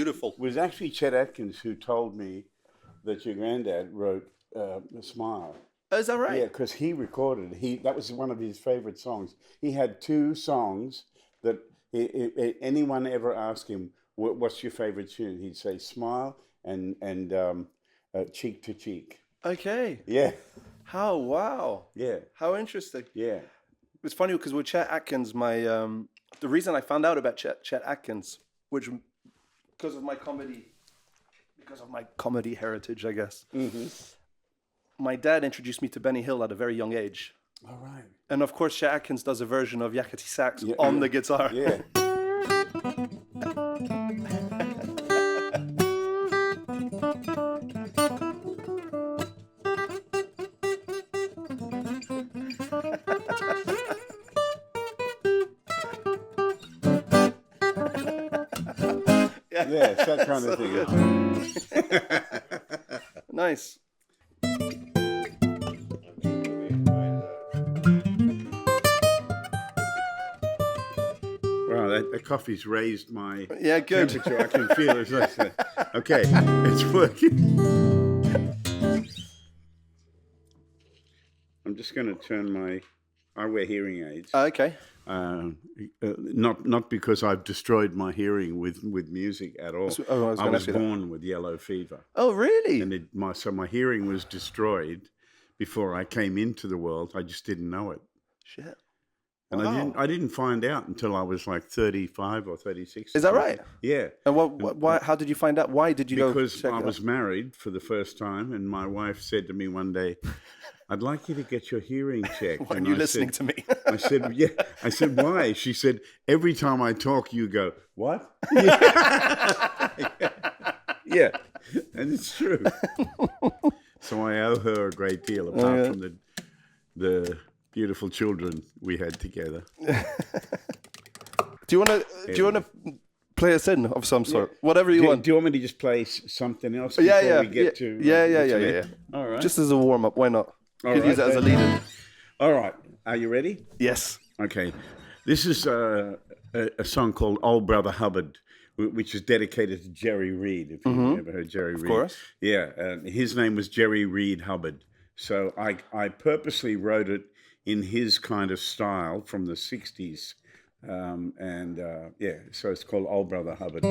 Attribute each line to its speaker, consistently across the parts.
Speaker 1: beautiful.
Speaker 2: It was actually Chet Atkins who told me that your granddad wrote "Smile."
Speaker 1: Oh, is that right?
Speaker 2: Yeah, because he recorded. That was one of his favorite songs. He had two songs that anyone ever asked him, "What's your favorite tune?" He'd say "Smile" and "Cheek to Cheek."
Speaker 1: Okay.
Speaker 2: Yeah.
Speaker 1: How wow.
Speaker 2: Yeah.
Speaker 1: How interesting.
Speaker 2: Yeah.
Speaker 1: It's funny because with Chet Atkins, the reason I found out about Chet Atkins, which because of my comedy heritage, I guess. Mm-hmm. My dad introduced me to Benny Hill at a very young age.
Speaker 2: All right.
Speaker 1: And of course, Chet Atkins does a version of Yakety Sax on the guitar.
Speaker 2: Yeah. Yeah, it's that kind of thing.
Speaker 1: Nice.
Speaker 2: Wow, that coffee's raised my
Speaker 1: good.
Speaker 2: temperature. I can feel it. Okay, it's working. I'm just going to turn I wear hearing aids.
Speaker 1: Okay.
Speaker 2: Not because I've destroyed my hearing with music at all. I was born with yellow fever.
Speaker 1: Oh, really?
Speaker 2: And so my hearing was destroyed before I came into the world. I just didn't know it.
Speaker 1: Shit.
Speaker 2: And
Speaker 1: Wow.
Speaker 2: I didn't find out until I was like 35 or 36.
Speaker 1: Is that right?
Speaker 2: Yeah.
Speaker 1: And why? How did you find out? Why did you go?
Speaker 2: Because I was married for the first time, and my wife said to me one day, "I'd like you to get your hearing checked."
Speaker 1: Why are you listening to me?
Speaker 2: I said, "Yeah." I said, "Why?" She said, "Every time I talk, you go, what?" Yeah. And it's true. So I owe her a great deal, apart from the beautiful children we had together.
Speaker 1: Do you want to play us in of some sort? Whatever you want.
Speaker 2: Do you want me to just play something else before we get to...
Speaker 1: Yeah.
Speaker 2: All right.
Speaker 1: Just as a warm-up, why not? You could use it as a lead-in.
Speaker 2: All right. Are you ready?
Speaker 1: Yes.
Speaker 2: Okay. This is a song called Old Brother Hubbard, which is dedicated to Jerry Reed, if you've ever heard Jerry Reed. Of
Speaker 1: course.
Speaker 2: Yeah. His name was Jerry Reed Hubbard. So I purposely wrote it in his kind of style from the 60s. So it's called Old Brother Hubbard.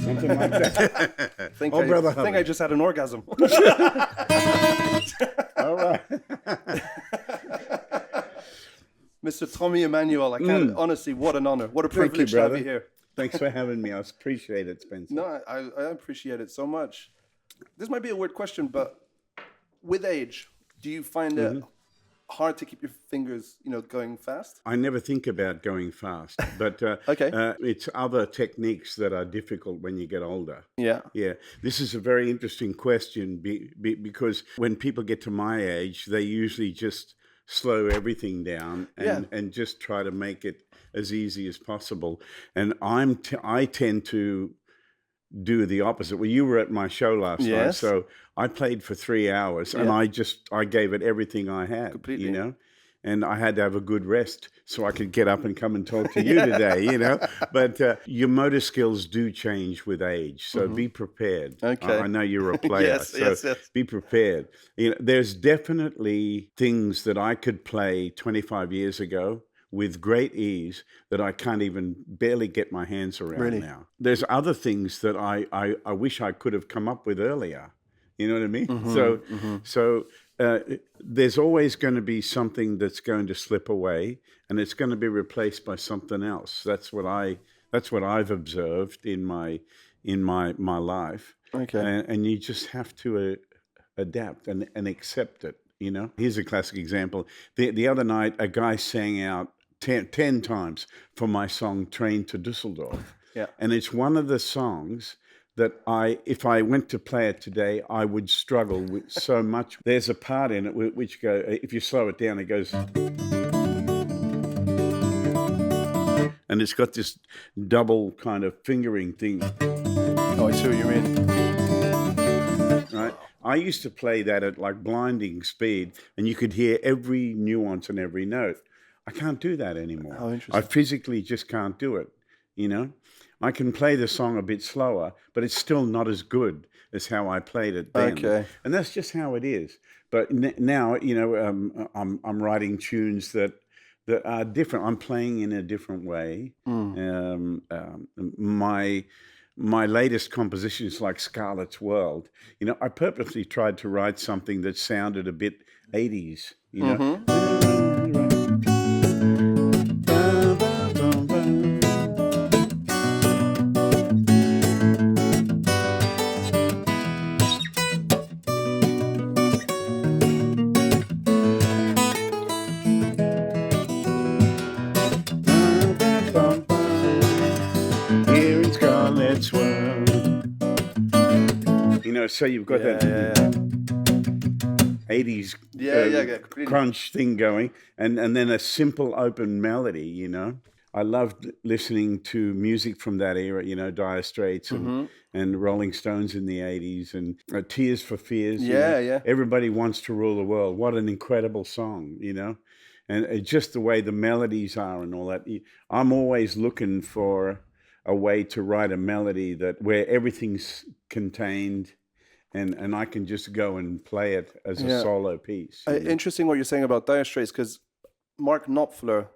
Speaker 2: Something like that.
Speaker 1: I think I just had an orgasm.
Speaker 2: All right.
Speaker 1: Mr. Tommy Emmanuel, I can't, honestly, what an honor. What a privilege to have you here.
Speaker 2: Thanks for having me. I appreciate it, Spencer.
Speaker 1: No, I appreciate it so much. This might be a weird question, but with age, do you find it hard to keep your fingers, going fast?
Speaker 2: I never think about going fast, but
Speaker 1: Okay.
Speaker 2: it's other techniques that are difficult when you get older.
Speaker 1: Yeah.
Speaker 2: Yeah, this is a very interesting question because when people get to my age, they usually just slow everything down and just try to make it as easy as possible. And I tend to do the opposite. Well, you were at my show last night, so I played for 3 hours, and I gave it everything I had,
Speaker 1: Completely.
Speaker 2: and I had to have a good rest so I could get up and come and talk to you today, But your motor skills do change with age, so be prepared.
Speaker 1: Okay.
Speaker 2: I know you're a player,
Speaker 1: yes.
Speaker 2: Be prepared. There's definitely things that I could play 25 years ago with great ease that I can't even barely get my hands around now. There's other things that I wish I could have come up with earlier. You know what I mean? So there's always going to be something that's going to slip away, and it's going to be replaced by something else. That's what I've observed in my life.
Speaker 1: Okay.
Speaker 2: And you just have to adapt and accept it. Here's a classic example. The other night, a guy sang out 10 times for my song Train to Dusseldorf.
Speaker 1: Yeah.
Speaker 2: And it's one of the songs that if I went to play it today, I would struggle with so much. There's a part in it which if you slow it down, it goes, and it's got this double kind of fingering thing.
Speaker 1: Oh, I see what you mean.
Speaker 2: Right? I used to play that at like blinding speed, and you could hear every nuance and every note. I can't do that anymore.
Speaker 1: Oh, interesting.
Speaker 2: I physically just can't do it, I can play the song a bit slower, but it's still not as good as how I played it then.
Speaker 1: Okay.
Speaker 2: And that's just how it is. But now, I'm writing tunes that are different. I'm playing in a different way. My latest compositions, like Scarlet's World, I purposely tried to write something that sounded a bit 80s, Here in Scarlet's World. So you've got that 80s crunch thing going, and then a simple open melody, I loved listening to music from that era, Dire Straits and Rolling Stones in the 80s, and Tears for Fears. Everybody Wants to Rule the World. What an incredible song, And just the way the melodies are and all that. I'm always looking for a way to write a melody where everything's contained, and I can just go and play it as a solo piece.
Speaker 1: Interesting what you're saying about Dire Straits, because Mark Knopfler,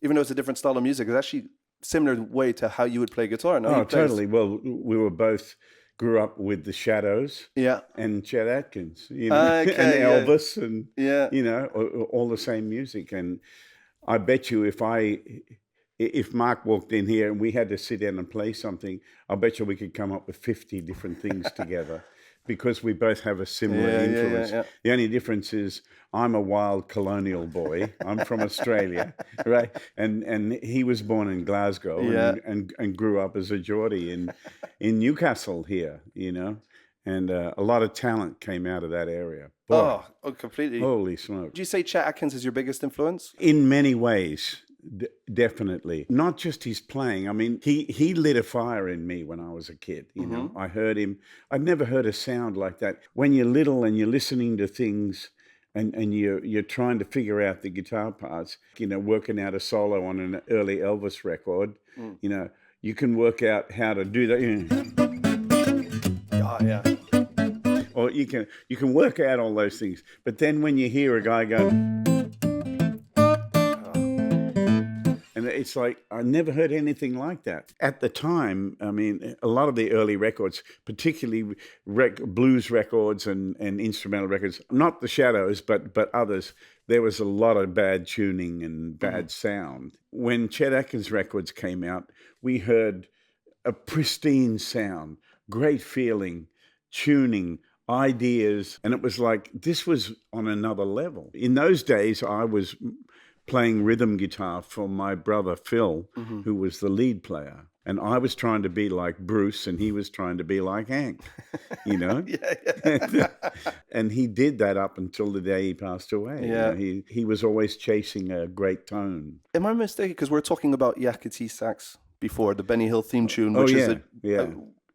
Speaker 1: even though it's a different style of music, is actually similar way to how you would play guitar. No?
Speaker 2: Oh, totally. Well, we grew up with the Shadows and Chet Atkins, and Elvis and, all the same music. And I bet you if Mark walked in here and we had to sit down and play something, I bet you we could come up with 50 different things together. Because we both have a similar influence. The only difference is I'm a wild colonial boy. I'm from Australia, right? And he was born in Glasgow and grew up as a Geordie in Newcastle here, And a lot of talent came out of that area. Boy,
Speaker 1: completely.
Speaker 2: Holy smoke.
Speaker 1: Do you say Chet Atkins is your biggest influence?
Speaker 2: In many ways. Definitely. Not just his playing. I mean, he lit a fire in me when I was a kid. I heard him. I'd never heard a sound like that. When you're little and you're listening to things and you're trying to figure out the guitar parts, working out a solo on an early Elvis record, you can work out how to do that. Or you can work out all those things. But then when you hear a guy go, it's like, I never heard anything like that. At the time, I mean, a lot of the early records, particularly blues records and instrumental records, not the Shadows, but others, there was a lot of bad tuning and bad sound. When Chet Atkins records came out, we heard a pristine sound, great feeling, tuning, ideas, and it was like this was on another level. In those days, I was playing rhythm guitar for my brother Phil, who was the lead player. And I was trying to be like Bruce, and he was trying to be like Hank, you know? And he did that up until the day he passed away.
Speaker 1: Yeah.
Speaker 2: You know, he was always chasing a great tone.
Speaker 1: Am I mistaken? Because we're talking about Yakety Sax before, the Benny Hill theme tune, which is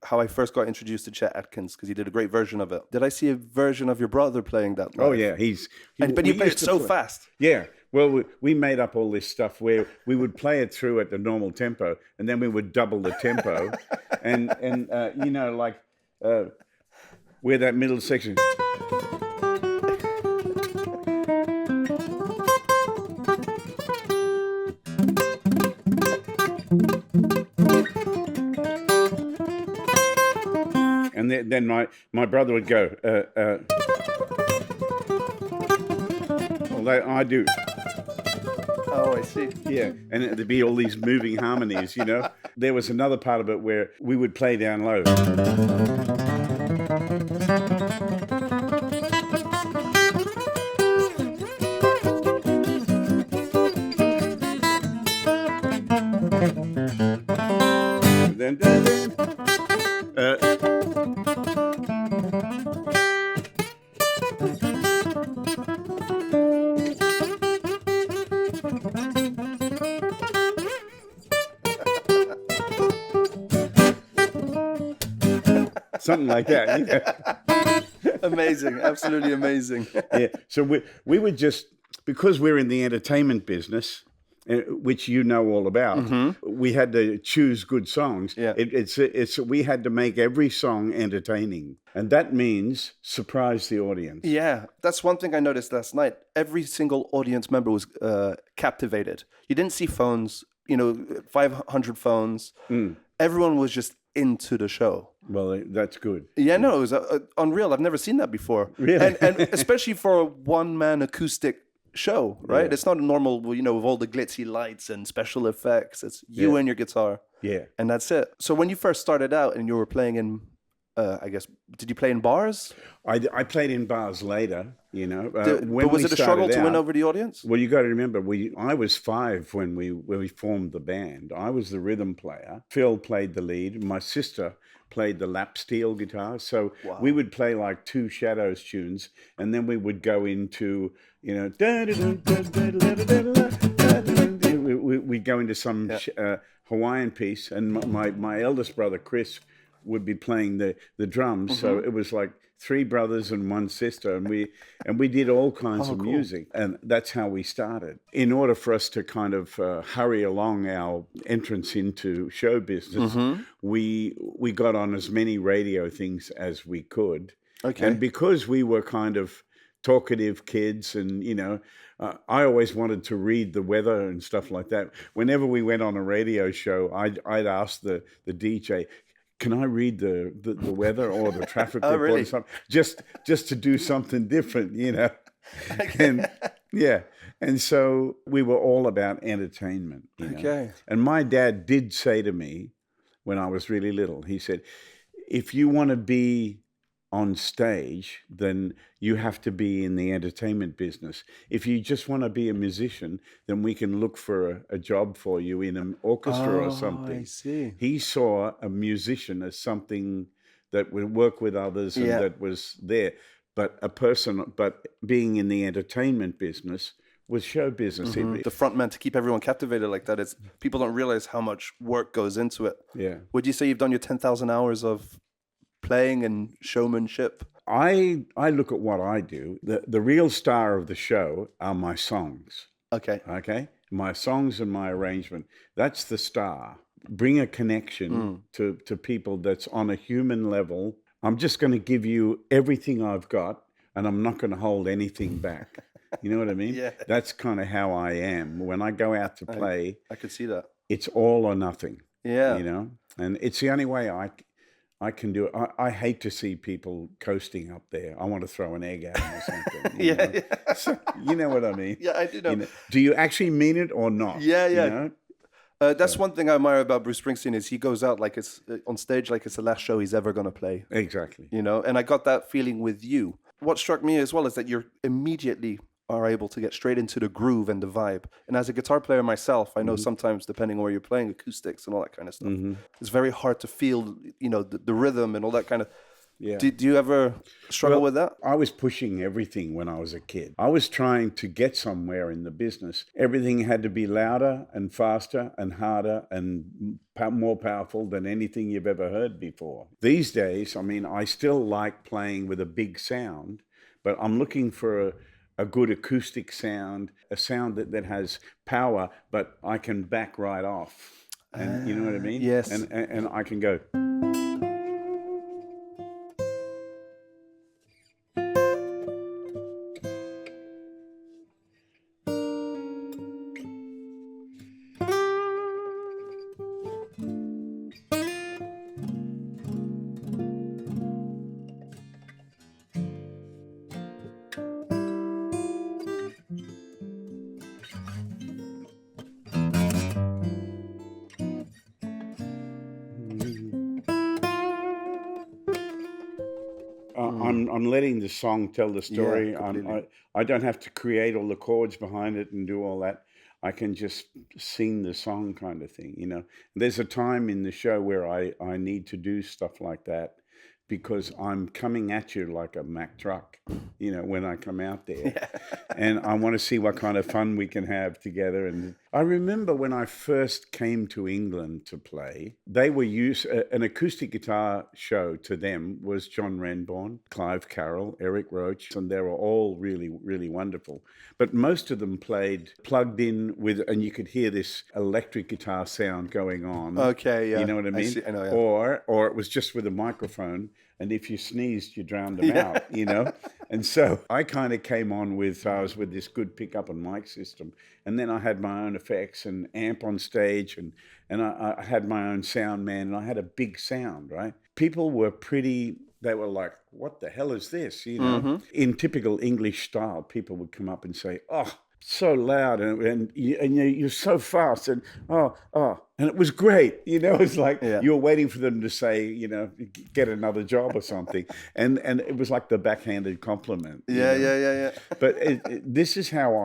Speaker 1: how I first got introduced to Chet Atkins, because he did a great version of it. Did I see a version of your brother playing that live?
Speaker 2: Oh, yeah.
Speaker 1: But you played it so fast.
Speaker 2: Yeah. Well, we made up all this stuff where we would play it through at the normal tempo, and then we would double the tempo, and you know, like where that middle section. And then my brother would go, well, I do.
Speaker 1: Oh, I see.
Speaker 2: Yeah, and there'd be all these moving harmonies, you know. There was another part of it where we would play down low. Then, something like that. You know?
Speaker 1: Amazing, absolutely amazing.
Speaker 2: Yeah. So we would just, because we're in the entertainment business, which you know all about, we had to choose good songs.
Speaker 1: Yeah.
Speaker 2: We had to make every song entertaining, and that means surprise the audience.
Speaker 1: Yeah, that's one thing I noticed last night. Every single audience member was captivated. You didn't see phones, 500 phones. Everyone was just into the show.
Speaker 2: Well, that's good.
Speaker 1: Yeah, no, it was unreal. I've never seen that before.
Speaker 2: Really?
Speaker 1: And especially for a one-man acoustic show, right? Yeah. It's not a normal, with all the glitzy lights and special effects. It's you and your guitar.
Speaker 2: Yeah.
Speaker 1: And that's it. So when you first started out and you were playing in, I guess, did you play in bars?
Speaker 2: I played in bars later,
Speaker 1: But was it a struggle to win over the audience?
Speaker 2: Well, you got to remember, I was 5 when we formed the band. I was the rhythm player. Phil played the lead. My sister played the lap steel guitar. So we would play like 2 Shadows tunes, and then we would go into, we'd go into some Hawaiian piece, and my eldest brother, Chris, would be playing the drums. So it was like 3 brothers and 1 sister, and we did all kinds of music, and that's how we started. In order for us to kind of hurry along our entrance into show business, we got on as many radio things as we could. Okay. And because we were kind of talkative kids, and I always wanted to read the weather and stuff like that. Whenever we went on a radio show, I'd ask the DJ, can I read the weather or the traffic report or something? Just to do something different, Okay. And so we were all about entertainment. Okay. And my dad did say to me when I was really little, he said, if you want to be on stage, then you have to be in the entertainment business. If you just want to be a musician, then we can look for a job for you in an orchestra or something. I see. He saw a musician as something that would work with others and that was there. But being in the entertainment business was show business.
Speaker 1: The front man, to keep everyone captivated like that, people don't realize how much work goes into it. Yeah. Would you say you've done your 10,000 hours of playing and showmanship?
Speaker 2: I look at what I do. The real star of the show are my songs. Okay. My songs and my arrangement. That's the star. Bring a connection to people that's on a human level. I'm just going to give you everything I've got, and I'm not going to hold anything back. You know what I mean? Yeah. That's kind of how I am. When I go out to play,
Speaker 1: I could see that.
Speaker 2: It's all or nothing. Yeah. And it's the only way I can do it. I hate to see people coasting up there. I want to throw an egg at them or something. You know what I mean?
Speaker 1: Yeah, I do know.
Speaker 2: Do you actually mean it or not?
Speaker 1: Yeah. That's one thing I admire about Bruce Springsteen is he goes out like it's on stage like it's the last show he's ever going to play.
Speaker 2: Exactly.
Speaker 1: You know, and I got that feeling with you. What struck me as well is that you're immediately are able to get straight into the groove and the vibe. And as a guitar player myself, I know sometimes depending on where you're playing acoustics and all that kind of stuff, it's very hard to feel, you know, the rhythm and all that kind of.
Speaker 2: Yeah.
Speaker 1: Do you ever struggle with that?
Speaker 2: I was pushing everything when I was a kid. I was trying to get somewhere in the business. Everything had to be louder and faster and harder and more powerful than anything you've ever heard before. These days, I mean, I still like playing with a big sound, but I'm looking for a good acoustic sound, a sound that has power, but I can back right off. And you know what I mean?
Speaker 1: Yes.
Speaker 2: And I can go. I'm letting the song tell the story.
Speaker 1: Yeah,
Speaker 2: I don't have to create all the chords behind it and do all that. I can just sing the song kind of thing, you know. There's a time in the show where I need to do stuff like that because I'm coming at you like a Mack truck, you know, when I come out there. Yeah. And I want to see what kind of fun we can have together. And I remember when I first came to England to play, they were an acoustic guitar show to them was John Renbourn, Clive Carroll, Eric Roach, and they were all really, really wonderful. But most of them played plugged in with, and you could hear this electric guitar sound going on.
Speaker 1: Okay, yeah.
Speaker 2: You know what I mean?
Speaker 1: I know, yeah.
Speaker 2: Or it was just with a microphone, and if you sneezed, you drowned them out, you know? And so I kind of came on with this good pickup and mic system. And then I had my own effects and amp on stage, and I had my own sound man, and I had a big sound, right? People were they were like, what the hell is this? You know, in typical English style, people would come up and say, oh, so loud, and you're so fast, and and it was great. You know, it's like you're waiting for them to say, you know, get another job or something, and it was like the backhanded compliment.
Speaker 1: Yeah.
Speaker 2: But this is how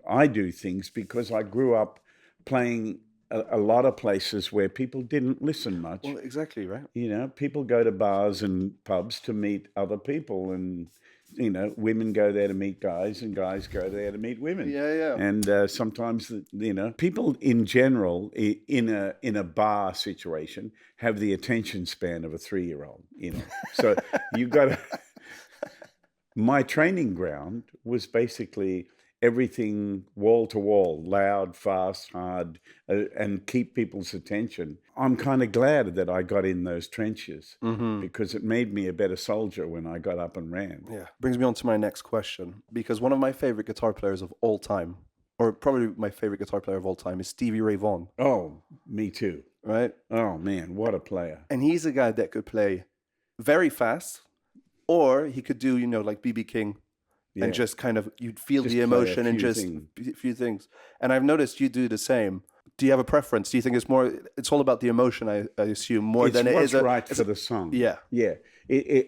Speaker 2: I do things because I grew up playing a lot of places where people didn't listen much.
Speaker 1: Well, exactly, right.
Speaker 2: You know, people go to bars and pubs to meet other people, and you know, women go there to meet guys, and guys go there to meet women.
Speaker 1: Yeah.
Speaker 2: And sometimes, you know, people in general in a bar situation have the attention span of a 3-year-old. You know, so you got to. My training ground was basically everything wall to wall, loud, fast, hard, and keep people's attention. I'm kind of glad that I got in those trenches because it made me a better soldier when I got up and ran.
Speaker 1: Yeah, brings me on to my next question, because one of my favorite guitar players of all time, or probably my favorite guitar player of all time, is Stevie Ray Vaughan.
Speaker 2: Oh, me too.
Speaker 1: Right?
Speaker 2: Oh, man, what a player.
Speaker 1: And he's a guy that could play very fast, or he could do, you know, like B.B. King. Yeah. And just kind of, you'd feel the emotion and just a few things. And I've noticed you do the same. Do you have a preference? Do you think it's all about the emotion, I assume, more than it is?
Speaker 2: It's what's right for the song.
Speaker 1: Yeah.
Speaker 2: Yeah.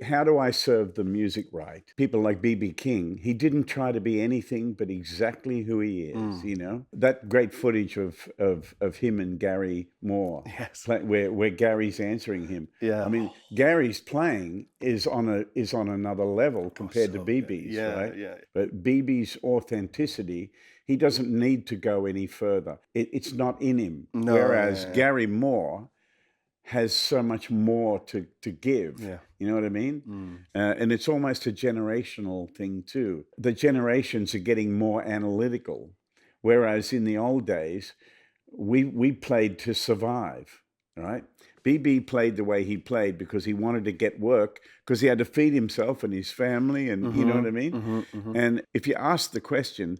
Speaker 2: How do I serve the music right? People like B.B. King, he didn't try to be anything but exactly who he is, you know? That great footage of him and Gary Moore,
Speaker 1: yes,
Speaker 2: where Gary's answering him.
Speaker 1: Yeah.
Speaker 2: I mean, Gary's playing is on another level compared to B.B.'s, right?
Speaker 1: Yeah.
Speaker 2: But B.B.'s authenticity, he doesn't need to go any further. It's not in him.
Speaker 1: No,
Speaker 2: Whereas Gary Moore has so much more to give.
Speaker 1: Yeah.
Speaker 2: You know what I mean? And it's almost a generational thing too. The generations are getting more analytical, whereas in the old days, we played to survive, right? B.B. played the way he played because he wanted to get work, because he had to feed himself and his family, and you know what I mean? And if you ask the question,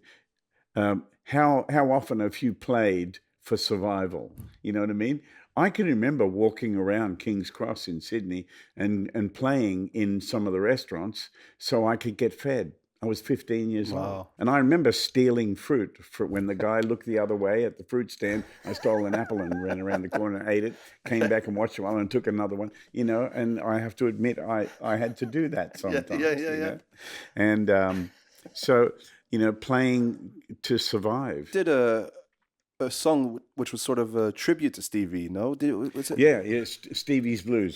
Speaker 2: how often have you played for survival? You know what I mean? I can remember walking around King's Cross in Sydney and playing in some of the restaurants so I could get fed. I was 15 years old.
Speaker 1: Wow.
Speaker 2: And I remember stealing fruit when the guy looked the other way at the fruit stand. I stole an apple and ran around the corner and ate it, came back and watched one and took another one, you know, and I have to admit I had to do that sometimes. You know? And so, you know, playing to survive.
Speaker 1: Did a song which was sort of a tribute to Stevie, no? Was it?
Speaker 2: Yeah, Stevie's Blues.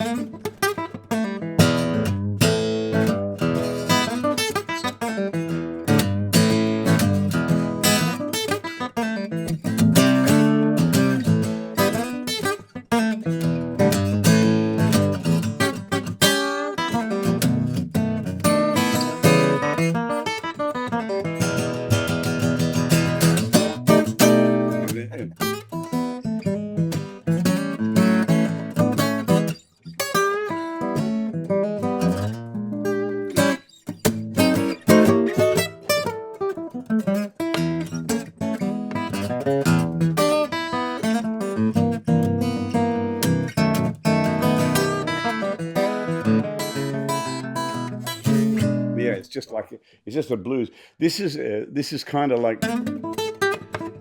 Speaker 2: It's just a blues. This is kind of like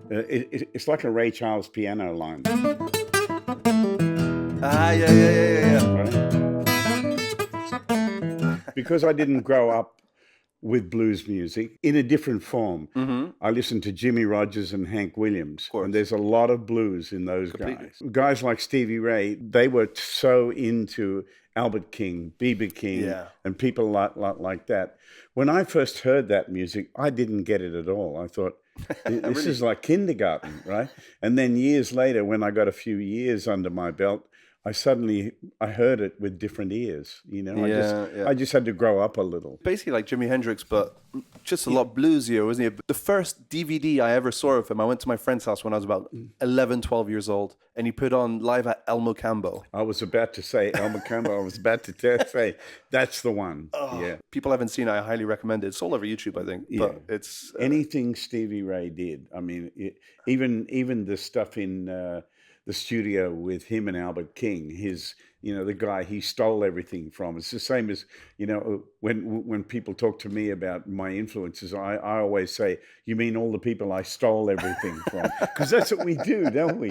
Speaker 2: it's like a Ray Charles piano line.
Speaker 1: Yeah.
Speaker 2: Right? Because I didn't grow up with blues music in a different form.
Speaker 1: Mm-hmm.
Speaker 2: I listened to Jimmy Rogers and Hank Williams, and there's a lot of blues in those guys. Guys like Stevie Ray, they were so into Albert King, B.B. King, and people like that. When I first heard that music, I didn't get it at all. I thought, this is like kindergarten, right? And then years later, when I got a few years under my belt, I heard it with different ears, you know. I just had to grow up a little.
Speaker 1: Basically like Jimi Hendrix, but just a lot bluesier, wasn't he? The first DVD I ever saw of him, I went to my friend's house when I was about 11, 12 years old, and he put on live at El Mocambo.
Speaker 2: I was about to say El Mocambo. I was about to say that's the one. Yeah.
Speaker 1: People haven't seen it. I highly recommend it. It's all over YouTube, I think.
Speaker 2: Yeah.
Speaker 1: But it's
Speaker 2: anything Stevie Ray did. I mean, even the stuff in the studio with him and Albert King, the guy he stole everything from. It's the same as, you know, when people talk to me about my influences, I always say, you mean all the people I stole everything from? Because that's what we do, don't we?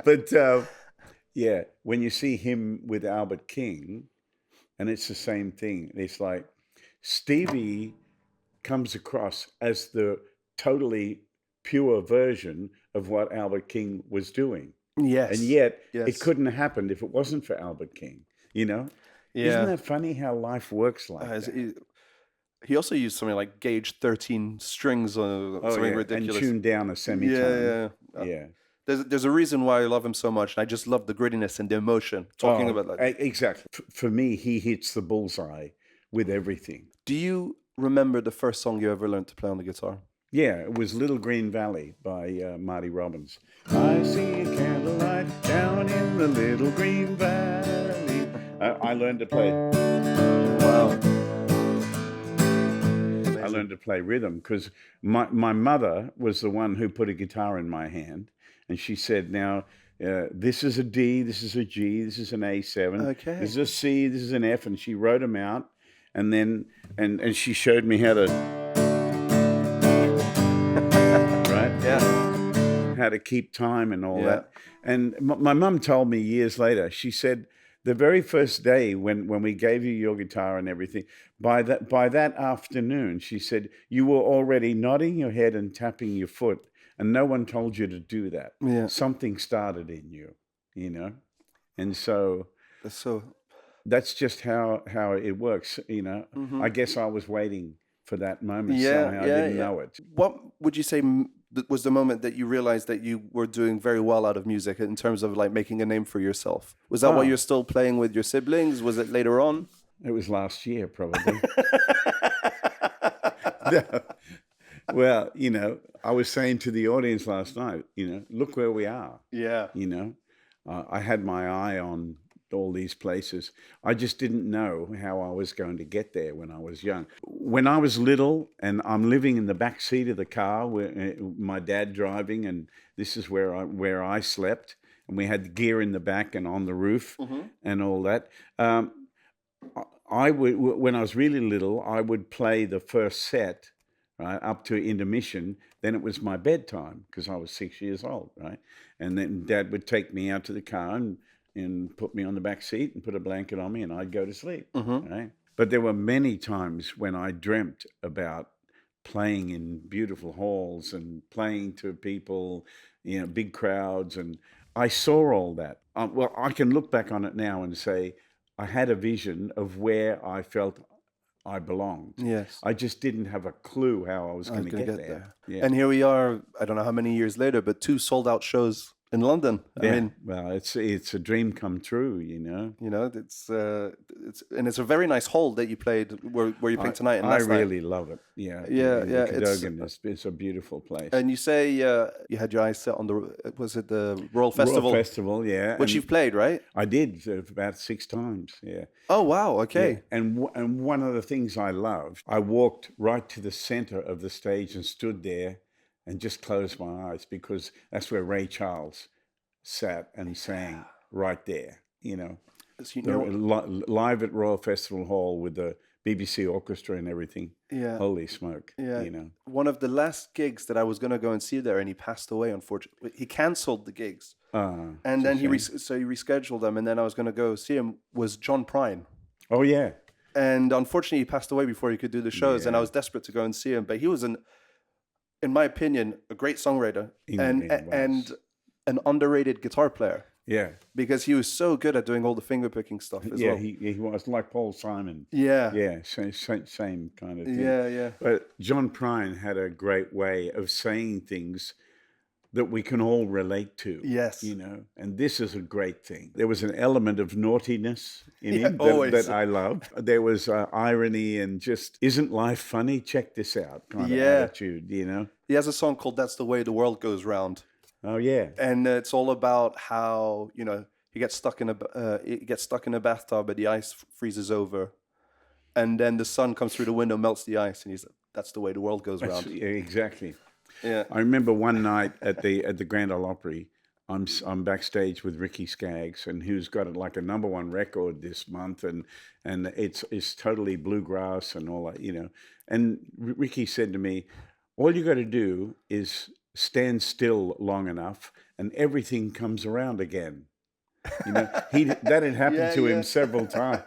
Speaker 2: But when you see him with Albert King, and it's the same thing. It's like Stevie comes across as the totally pure version of what Albert King was doing.
Speaker 1: Yes.
Speaker 2: And yet it couldn't have happened if it wasn't for Albert King, you know? Yeah. Isn't that funny how life works like that?
Speaker 1: He also used something like gauge 13 strings on something ridiculous.
Speaker 2: And tuned down a semitone. Yeah.
Speaker 1: There's a reason why I love him so much, and I just love the grittiness and the emotion. Talking about that.
Speaker 2: Exactly. For me, he hits the bullseye with everything.
Speaker 1: Do you remember the first song you ever learned to play on the guitar?
Speaker 2: Yeah, it was Little Green Valley by Marty Robbins. I see a candlelight down in the Little Green Valley. I learned to play.
Speaker 1: Wow.
Speaker 2: I learned to play rhythm because my mother was the one who put a guitar in my hand. And she said, now, this is a D, this is a G, this is an A7, this is a C, this is an F. And she wrote them out. And then, and she showed me how to... how to keep time and all that. And my mum told me years later, she said, the very first day when we gave you your guitar and everything, by that afternoon, she said, you were already nodding your head and tapping your foot, and no one told you to do that. Yeah. Something started in you, you know? And so that's just how it works, you know? Mm-hmm. I guess I was waiting for that moment somehow. I didn't know it.
Speaker 1: What would you say was the moment that you realized that you were doing very well out of music in terms of like making a name for yourself? Was that while you're still playing with your siblings? Was it later on?
Speaker 2: It was last year, probably. No. Well, you know, I was saying to the audience last night, you know, look where we are.
Speaker 1: Yeah.
Speaker 2: You know, I had my eye on all these places. I just didn't know how I was going to get there when I was young. When I was little and I'm living in the back seat of the car, where my dad driving, and this is where I slept, and we had the gear in the back and on the roof and all that. I would, when I was really little, I would play the first set, right, up to intermission. Then it was my bedtime because I was 6 years old, right? And then Dad would take me out to the car and put me on the back seat and put a blanket on me, and I'd go to sleep, right? But there were many times when I dreamt about playing in beautiful halls and playing to people, you know, big crowds, and I saw all that. Well, I can look back on it now and say I had a vision of where I felt I belonged.
Speaker 1: Yes.
Speaker 2: I just didn't have a clue how I was going to get there. Yeah.
Speaker 1: And here we are, I don't know how many years later, but 2 sold-out shows in London.
Speaker 2: Yeah.
Speaker 1: I mean,
Speaker 2: well, it's a dream come true, you know.
Speaker 1: You know, it's a very nice hall that you played where you played tonight. And
Speaker 2: I really love it. Yeah. Cadogan it's a beautiful place.
Speaker 1: And you say you had your eyes set on the Royal Festival?
Speaker 2: Royal Festival, yeah.
Speaker 1: Which you've played, right?
Speaker 2: I did about 6 times. Yeah.
Speaker 1: Oh wow! Okay.
Speaker 2: Yeah. And one of the things I loved, I walked right to the center of the stage and stood there and just closed my eyes because that's where Ray Charles sat and sang right there, you know. Live at Royal Festival Hall with the BBC orchestra and everything.
Speaker 1: Yeah.
Speaker 2: Holy smoke.
Speaker 1: Yeah.
Speaker 2: You know.
Speaker 1: One of the last gigs that I was going to go and see there, and he passed away, unfortunately. He cancelled the gigs. And then he rescheduled them, and then I was going to go see him, was John Prine.
Speaker 2: Oh, yeah.
Speaker 1: And unfortunately, he passed away before he could do the shows, and I was desperate to go and see him. But he was, in my opinion, a great songwriter and an underrated guitar player.
Speaker 2: Yeah.
Speaker 1: Because he was so good at doing all the finger-picking stuff as well.
Speaker 2: Yeah, he was like Paul Simon.
Speaker 1: Yeah.
Speaker 2: Yeah, same kind of thing.
Speaker 1: Yeah.
Speaker 2: But John Prine had a great way of saying things that we can all relate to.
Speaker 1: Yes.
Speaker 2: You know, and this is a great thing. There was an element of naughtiness in him that I loved. There was irony and just, isn't life funny? Check this out kind of attitude, you know?
Speaker 1: He has a song called That's the Way the World Goes Round.
Speaker 2: Oh, yeah.
Speaker 1: And it's all about how, you know, he gets stuck in a bathtub, but the ice freezes over. And then the sun comes through the window, melts the ice, and he's like, that's the way the world goes round.
Speaker 2: Yeah, exactly.
Speaker 1: Yeah.
Speaker 2: I remember one night at the Grand Ole Opry, I'm backstage with Ricky Skaggs, and who's got like a #1 record this month, and it's totally bluegrass and all that, you know. And Ricky said to me, all you got to do is stand still long enough, and everything comes around again. You know, that had happened to him several times.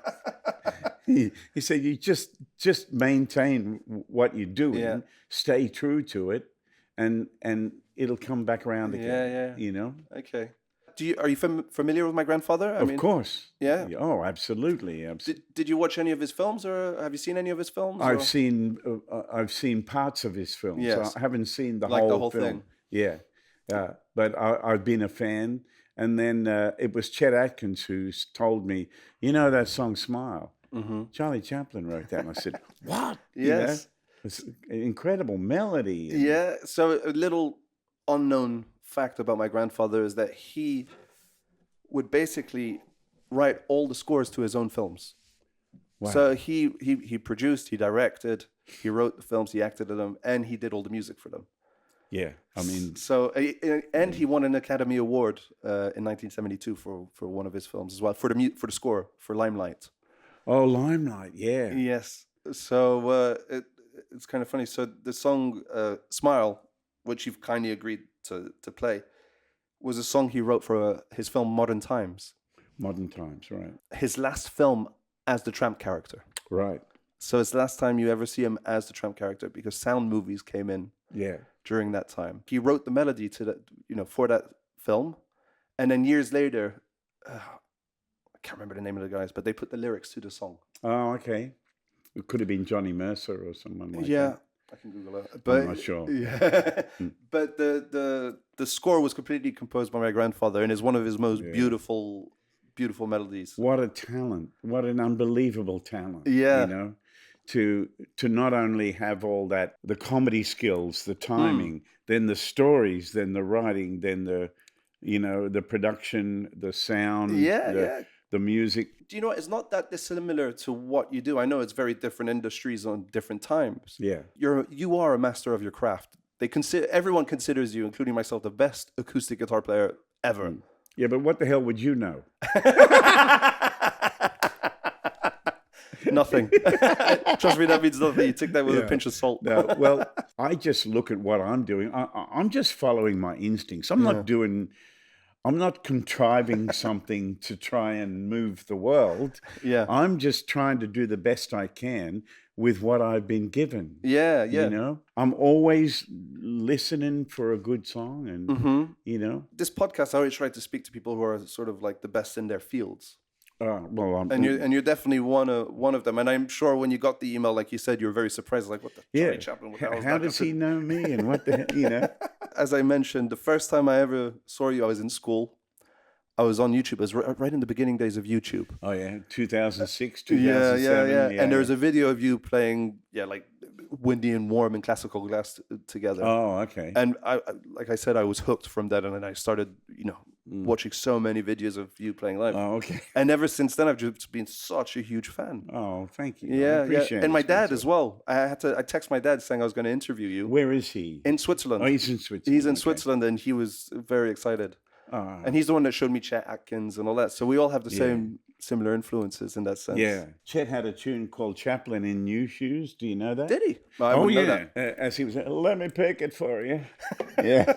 Speaker 2: He said, you just maintain what you're doing, stay true to it, and it'll come back around again. Yeah. You know.
Speaker 1: Okay. Are you familiar with my grandfather?
Speaker 2: Of course.
Speaker 1: Yeah.
Speaker 2: Oh, absolutely.
Speaker 1: Did you watch any of his films, or have you seen any of his films?
Speaker 2: I've seen parts of his films.
Speaker 1: Yes.
Speaker 2: I haven't seen the
Speaker 1: whole
Speaker 2: film.
Speaker 1: Thing.
Speaker 2: Yeah. But I've been a fan. And then it was Chet Atkins who told me, you know that song Smile? Mm-hmm. Charlie Chaplin wrote that. And I said, what?
Speaker 1: Yes.
Speaker 2: You know? It's an incredible melody.
Speaker 1: Yeah. So a little unknown fact about my grandfather is that he would basically write all the scores to his own films. Wow. So he produced, he directed, he wrote the films, he acted in them, and he did all the music for them.
Speaker 2: Yeah, I mean...
Speaker 1: So, and he won an Academy Award in 1972 for one of his films as well, for the score, for Limelight.
Speaker 2: Oh, Limelight, yeah.
Speaker 1: Yes. So it's kind of funny. So the song Smile, which you've kindly agreed to play, was a song he wrote for his film Modern Times.
Speaker 2: Modern Times, right.
Speaker 1: His last film as the Tramp character.
Speaker 2: Right.
Speaker 1: So it's the last time you ever see him as the Tramp character, because sound movies came in during that time. He wrote the melody to that, for that film. And then years later, I can't remember the name of the guys, but they put the lyrics to the song.
Speaker 2: Oh, okay. It could have been Johnny Mercer or someone like that.
Speaker 1: Yeah, I can Google it. But,
Speaker 2: I'm not sure.
Speaker 1: Yeah. But the score was completely composed by my grandfather, and is one of his most beautiful melodies.
Speaker 2: What a talent. What an unbelievable talent.
Speaker 1: Yeah.
Speaker 2: You know, to not only have all that, the comedy skills, the timing, then the stories, then the writing, then the production, the sound, the music.
Speaker 1: Do you know, it's not that dissimilar to what you do. I know it's very different industries on different times.
Speaker 2: Yeah.
Speaker 1: You are a master of your craft. Everyone considers you, including myself, the best acoustic guitar player ever.
Speaker 2: Yeah, but what the hell would you know?
Speaker 1: Nothing. Trust me, that means nothing. You take that with a pinch of salt.
Speaker 2: No, well, I just look at what I'm doing. I'm just following my instincts. I'm not contriving something to try and move the world.
Speaker 1: Yeah.
Speaker 2: I'm just trying to do the best I can with what I've been given.
Speaker 1: Yeah.
Speaker 2: You know, I'm always listening for a good song, and you know,
Speaker 1: this podcast, I always try to speak to people who are sort of like the best in their fields. You're definitely one of them. And I'm sure when you got the email, like you said, you were very surprised. Like, what the Charlie Chaplin? What the hell is
Speaker 2: how does he know me? And what the hell, you know?
Speaker 1: As I mentioned, the first time I ever saw you, I was in school. I was on YouTube. It was right in the beginning days of YouTube.
Speaker 2: Oh yeah, 2006, 2007.
Speaker 1: Yeah. And there's a video of you playing, like Windy and Warm and Classical Glass together.
Speaker 2: Oh, okay.
Speaker 1: And I, like I said, I was hooked from that, and then I started, watching so many videos of you playing live.
Speaker 2: Oh, okay.
Speaker 1: And ever since then, I've just been such a huge fan.
Speaker 2: Oh, thank you.
Speaker 1: Yeah,
Speaker 2: I appreciate it.
Speaker 1: And my dad as well. I text my dad saying I was going to interview you.
Speaker 2: Where is he?
Speaker 1: In Switzerland.
Speaker 2: Oh, he's in Switzerland.
Speaker 1: He's in Switzerland, and he was very excited. And he's the one that showed me Chet Atkins and all that. So we all have the same similar influences in that sense.
Speaker 2: Yeah. Chet had a tune called Chaplin in New Shoes. Do you know that?
Speaker 1: Did he? I wouldn't know that.
Speaker 2: As he was, let me pick it for you. Yeah.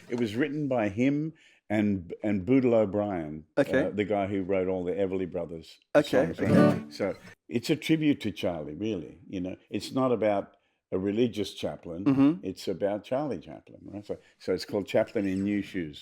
Speaker 2: It was written by him and Boodle O'Brien, the guy who wrote all the Everly Brothers songs. Right? So it's a tribute to Charlie, really. You know, it's not about a religious Chaplin. It's about Charlie Chaplin, right? So it's called Chaplin in New Shoes.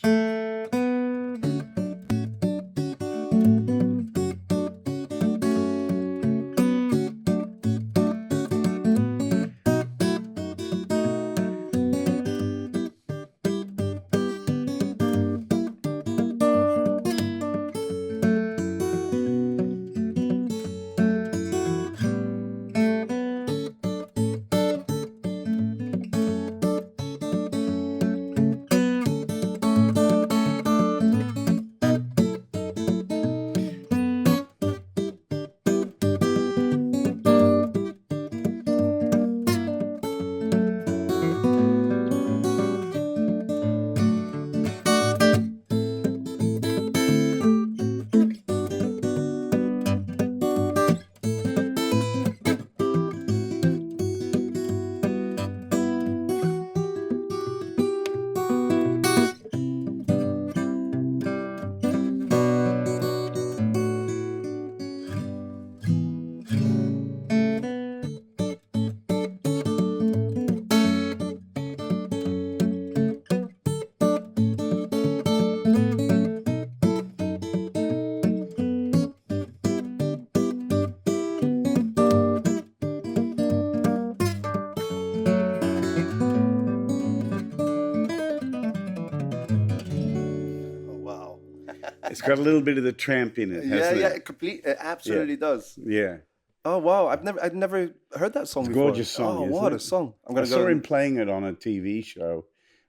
Speaker 2: It's got a little bit of the Tramp in it, hasn't it?
Speaker 1: It absolutely does.
Speaker 2: Yeah.
Speaker 1: Oh wow! I've never heard that song before.
Speaker 2: Gorgeous song.
Speaker 1: Oh, what a song!
Speaker 2: I saw him playing it on a TV show,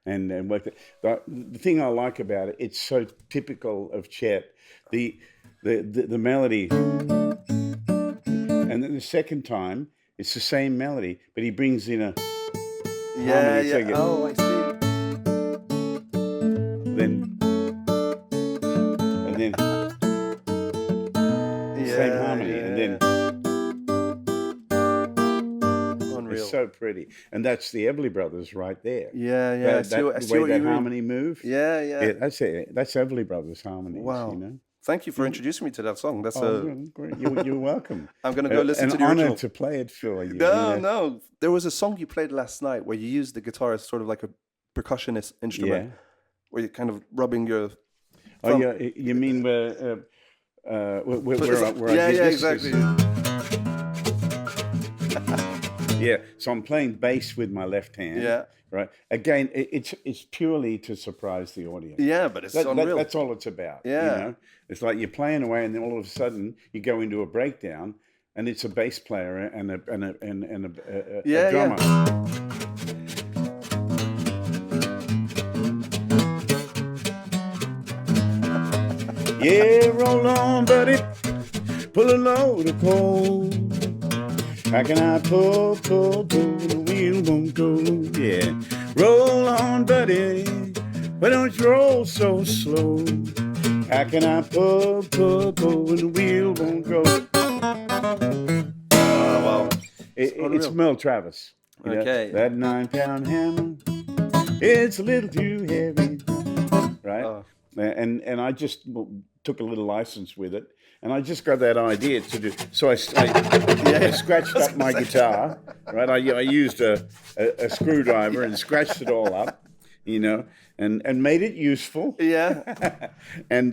Speaker 2: and the thing I like about it, it's so typical of Chet. The melody, and then the second time it's the same melody, but he brings in a harmony.
Speaker 1: Oh, I see.
Speaker 2: And then same harmony, and then. It's so pretty, and that's the Everly Brothers right there.
Speaker 1: Yeah.
Speaker 2: The way that harmony move.
Speaker 1: Yeah.
Speaker 2: That's it. That's Everly Brothers harmonies.
Speaker 1: Wow.
Speaker 2: You know?
Speaker 1: Thank you for introducing me to that song. That's
Speaker 2: great. You're welcome.
Speaker 1: I'm gonna go listen to the original.
Speaker 2: An honor to play it for you.
Speaker 1: No. There was a song you played last night where you used the guitar as sort of like a percussionist instrument, where you're kind of rubbing your. Thumb.
Speaker 2: Oh yeah, you mean where
Speaker 1: exactly.
Speaker 2: Yeah, so I'm playing bass with my left hand.
Speaker 1: Yeah.
Speaker 2: Right. Again, it's purely to surprise the audience.
Speaker 1: Yeah, but it's unreal.
Speaker 2: That's all it's about.
Speaker 1: Yeah.
Speaker 2: You know? It's like you're playing away, and then all of a sudden you go into a breakdown, and it's a bass player and a drummer. Yeah, roll on, buddy. Pull a load of coal. How can I pull, the wheel won't go? Yeah, roll on, buddy, but don't you roll so slow. How can I pull when the wheel won't go?
Speaker 1: Oh, wow.
Speaker 2: It's Merle Travis.
Speaker 1: Okay.
Speaker 2: That 9-pound hammer, it's a little too heavy, right?
Speaker 1: Oh.
Speaker 2: And I just took a little license with it, and I just got that idea to do. So I scratched up my guitar, right? I used a screwdriver and scratched it all up, and made it useful.
Speaker 1: Yeah.
Speaker 2: and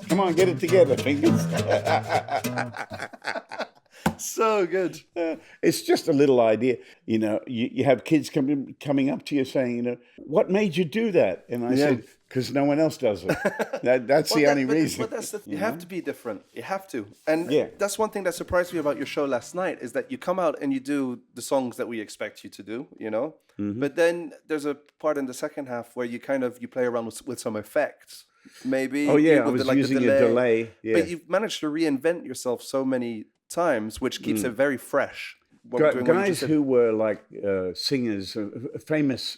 Speaker 2: come on, get it together, fingers.
Speaker 1: So good.
Speaker 2: It's just a little idea. You have kids coming up to you saying, what made you do that? And I said, because no one else does it. That's the only reason.
Speaker 1: But that's you have to be different. You have to. And that's one thing that surprised me about your show last night is that you come out and you do the songs that we expect you to do, Mm-hmm. But then there's a part in the second half where you play around with some effects. Maybe.
Speaker 2: Oh, yeah, I was using a delay. Yeah.
Speaker 1: But you've managed to reinvent yourself so many times, which keeps it very fresh.
Speaker 2: Guys who were like singers, famous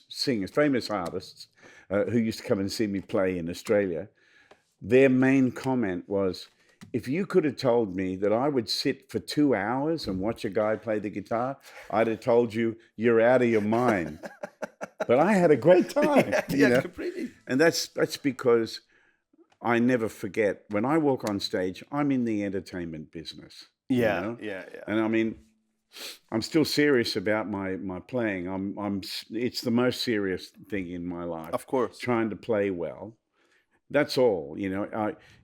Speaker 2: artists who used to come and see me play in Australia, their main comment was, if you could have told me that I would sit for 2 hours and watch a guy play the guitar, I'd have told you, you're out of your mind. But I had a great time.
Speaker 1: Completely.
Speaker 2: And that's because I never forget, when I walk on stage, I'm in the entertainment business.
Speaker 1: Yeah.
Speaker 2: And I mean, I'm still serious about my playing. It's the most serious thing in my life.
Speaker 1: Of course.
Speaker 2: Trying to play well. That's all.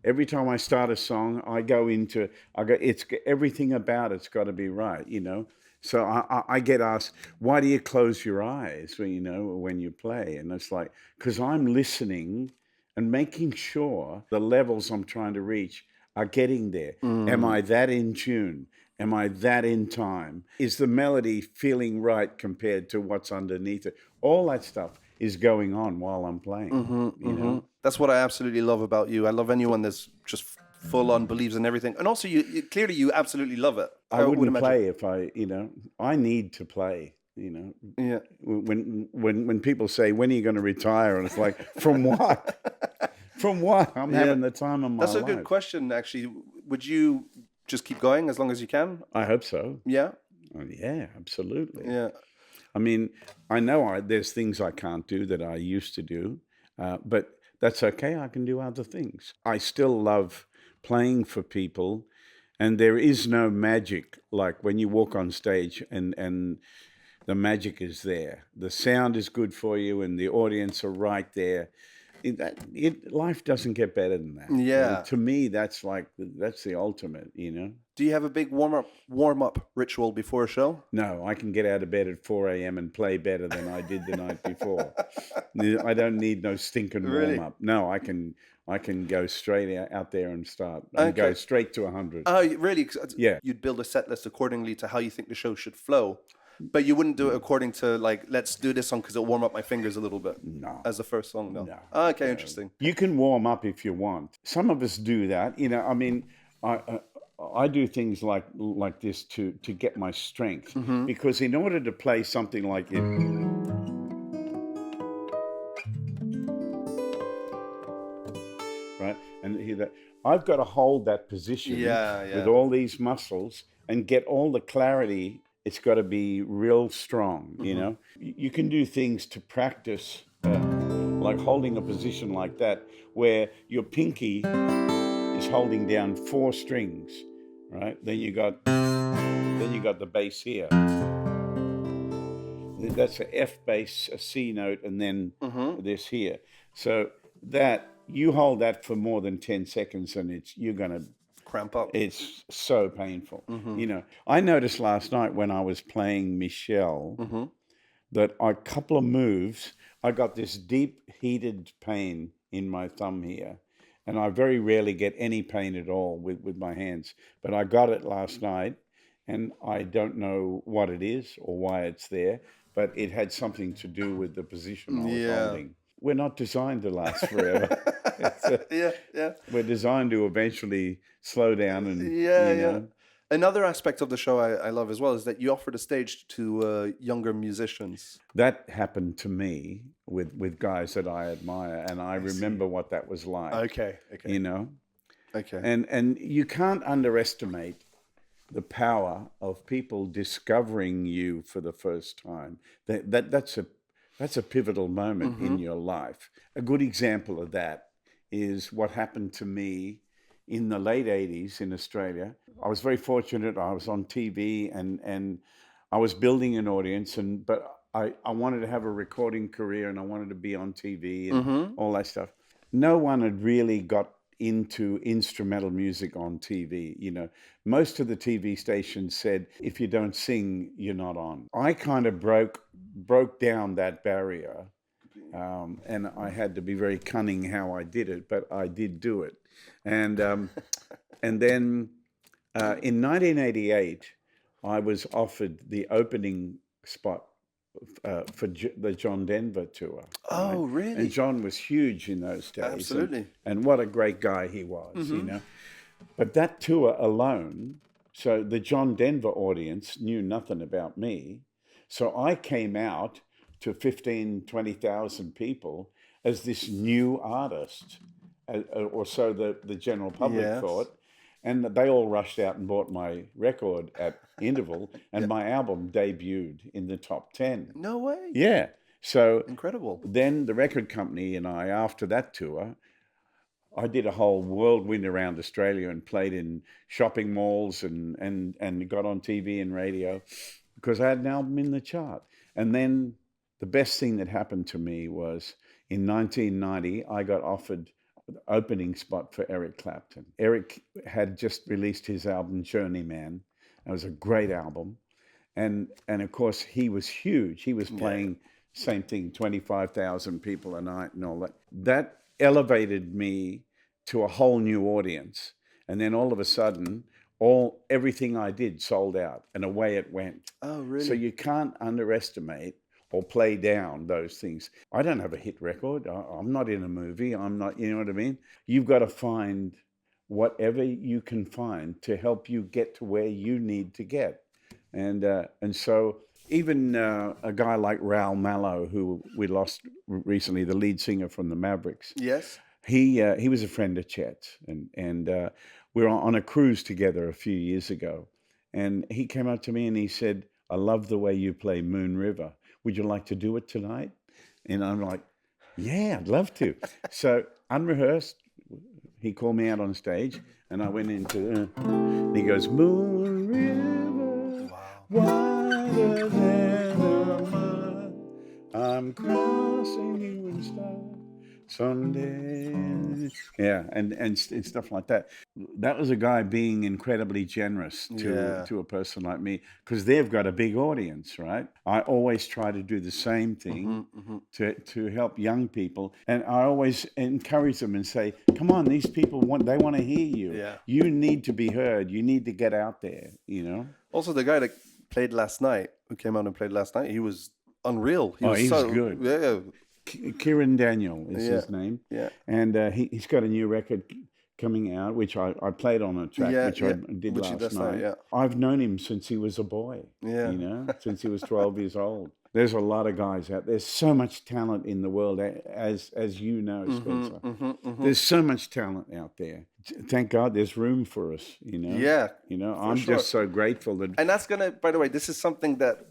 Speaker 2: Every time I start a song, it's everything about it's got to be right. So I get asked, why do you close your eyes when you play? And it's like, because I'm listening and making sure the levels I'm trying to reach are getting there. Am I that in tune? Am I that in time? Is the melody feeling right compared to what's underneath it? All that stuff is going on while I'm playing.
Speaker 1: That's what I absolutely love about you. I love anyone that's just full on believes in everything, and also you absolutely love it.
Speaker 2: I wouldn't play if I need to play.
Speaker 1: Yeah.
Speaker 2: When people say, when are you going to retire? And it's like, from what? From what? I'm having the time of my life.
Speaker 1: That's a good question, actually. Would you just keep going as long as you can?
Speaker 2: I hope so.
Speaker 1: Yeah?
Speaker 2: Yeah, absolutely.
Speaker 1: Yeah.
Speaker 2: I mean, I know there's things I can't do that I used to do, but that's okay. I can do other things. I still love playing for people, and there is no magic like when you walk on stage and the magic is there. The sound is good for you, and the audience are right there. Life doesn't get better than that.
Speaker 1: Yeah.
Speaker 2: To me, that's the ultimate.
Speaker 1: Do you have a big warm up ritual before a show?
Speaker 2: No, I can get out of bed at 4 a.m. and play better than I did the night before. I don't need no stinking warm up. No, I can go straight out there and start and go straight to 100.
Speaker 1: Oh, really?
Speaker 2: Yeah.
Speaker 1: You'd build a set list accordingly to how you think the show should flow. But you wouldn't do it according to let's do this song because it'll warm up my fingers a little bit.
Speaker 2: No.
Speaker 1: As the first song, no. Okay, interesting.
Speaker 2: You can warm up if you want. Some of us do that. I mean, I do things like this to get my strength, because in order to play something like it, right, and hear that, I've got to hold that position with all these muscles and get all the clarity. It's got to be real strong, You can do things to practice, like holding a position like that, where your pinky is holding down 4 strings, right? Then you got the bass here. That's an F bass, a C note, and then this here. So that you hold that for more than 10 seconds, and you're gonna
Speaker 1: cramp up.
Speaker 2: It's so painful. I noticed last night when I was playing Michelle that a couple of moves, I got this deep heated pain in my thumb here. And I very rarely get any pain at all with my hands. But I got it last night, and I don't know what it is or why it's there, but it had something to do with the position I was holding. We're not designed to last forever. We're designed to eventually slow down and
Speaker 1: Another aspect of the show I love as well is that you offer the stage to younger musicians.
Speaker 2: That happened to me with guys that I admire, and I remember what that was like.
Speaker 1: Okay.
Speaker 2: You know?
Speaker 1: Okay.
Speaker 2: And you can't underestimate the power of people discovering you for the first time. That's a pivotal moment in your life. A good example of that is what happened to me in the late 80s in Australia. I was very fortunate. I was on TV and I was building an audience, but I wanted to have a recording career and I wanted to be on TV and all that stuff. No one had really got into instrumental music on TV. You know, most of the TV stations said, if you don't sing, you're not on. I kind of broke down that barrier. And I had to be very cunning how I did it, but I did do it. And then in 1988, I was offered the opening spot for the John Denver tour.
Speaker 1: Oh, right? Really?
Speaker 2: And John was huge in those days.
Speaker 1: Absolutely.
Speaker 2: And what a great guy he was, you know. But that tour alone, so the John Denver audience knew nothing about me. So I came out to 15, 20,000 people as this new artist, or so the general public thought. And they all rushed out and bought my record at Interval, and my album debuted in the top 10.
Speaker 1: No way.
Speaker 2: Yeah. So
Speaker 1: incredible.
Speaker 2: Then the record company and I, after that tour, I did a whole whirlwind around Australia and played in shopping malls and got on TV and radio because I had an album in the chart. And then the best thing that happened to me was in 1990, I got offered the opening spot for Eric Clapton. Eric had just released his album Journeyman. It was a great album. And of course, he was huge. He was playing, same thing, 25,000 people a night and all that. That elevated me to a whole new audience. And then all of a sudden, everything I did sold out and away it went.
Speaker 1: Oh, really?
Speaker 2: So you can't underestimate or play down those things. I don't have a hit record. I'm not in a movie. I'm not, you know what I mean? You've got to find whatever you can find to help you get to where you need to get. And so even a guy like Raoul Mallow, who we lost recently, the lead singer from the Mavericks.
Speaker 1: Yes.
Speaker 2: He was a friend of Chet's. And we were on a cruise together a few years ago. And he came up to me and he said, I love the way you play Moon River. Would you like to do it tonight? And I'm like, yeah, I'd love to. So unrehearsed, he called me out on stage and I went into, and he goes, Moon River, wider than a mile, I'm crossing you in style someday. Yeah, and stuff like that. That was a guy being incredibly generous to a person like me because they've got a big audience, right? I always try to do the same thing to help young people, and I always encourage them and say, "Come on, these people want to hear you.
Speaker 1: Yeah.
Speaker 2: You need to be heard. You need to get out there." You know.
Speaker 1: Also, the guy that played last night, who came out and played last night, he was unreal.
Speaker 2: He was good.
Speaker 1: Yeah.
Speaker 2: Kieran Daniel is his name.
Speaker 1: Yeah.
Speaker 2: And he's got a new record coming out, which I played on a track, which I did last night. I've known him since he was a boy, you know, since he was 12 years old. There's a lot of guys out there. There's so much talent in the world, as you know, Spencer. There's so much talent out there. Thank God there's room for us, you know.
Speaker 1: Yeah.
Speaker 2: You know, I'm just so grateful that...
Speaker 1: And that's going to, by the way, this is something that,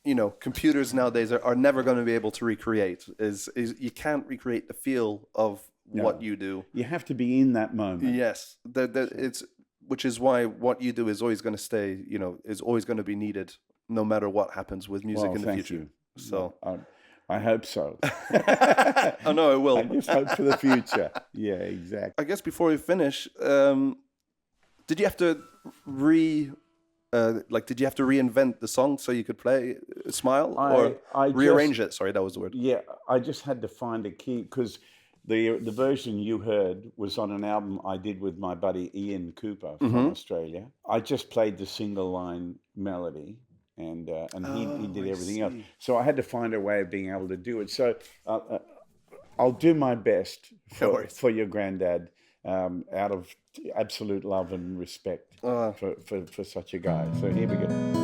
Speaker 1: you know, computers nowadays are never going to be able to recreate. Is you can't recreate the feel of what you do.
Speaker 2: You have to be in that moment.
Speaker 1: Yes, which is why what you do is always going to stay. You know, is always going to be needed, no matter what happens with music in the future.
Speaker 2: You.
Speaker 1: So
Speaker 2: I hope so.
Speaker 1: Oh no, I will.
Speaker 2: I just hope for the future. Yeah, exactly.
Speaker 1: I guess before we finish, did you have to did you have to reinvent the song so you could play Smile or rearrange it? Sorry, that was the word.
Speaker 2: Yeah, I just had to find a key because the version you heard was on an album I did with my buddy Ian Cooper from Australia. I just played the single line melody and he did everything else. So I had to find a way of being able to do it. So I'll do my best
Speaker 1: No worries.
Speaker 2: for your granddad, out of absolute love and respect for such a guy. So here we go.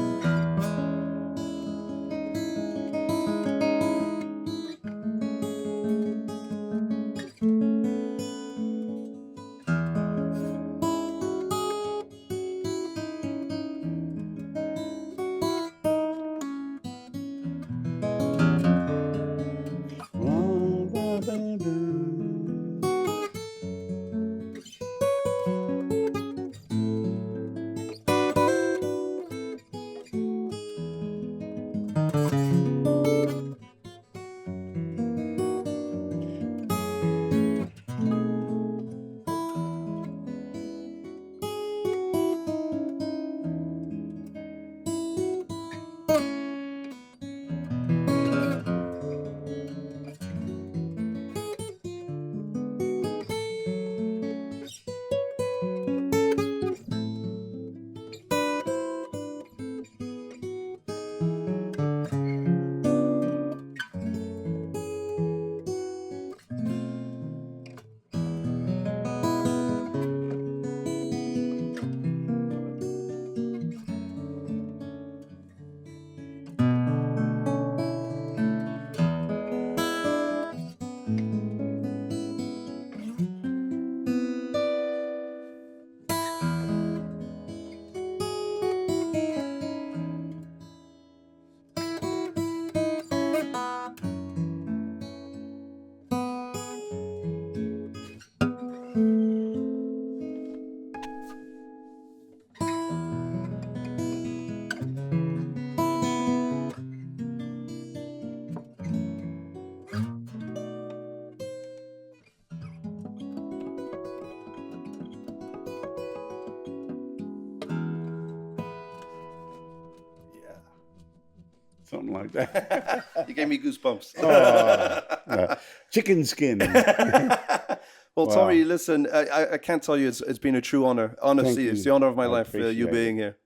Speaker 2: Something like that.
Speaker 1: You gave me goosebumps.
Speaker 2: No. Chicken skin.
Speaker 1: Well, wow. Tommy, listen, I can't tell you, it's been a true honor. Honestly, it's the honor of my life, you being here.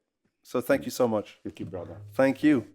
Speaker 1: So thank you so much.
Speaker 2: Thank you, brother.
Speaker 1: Thank you.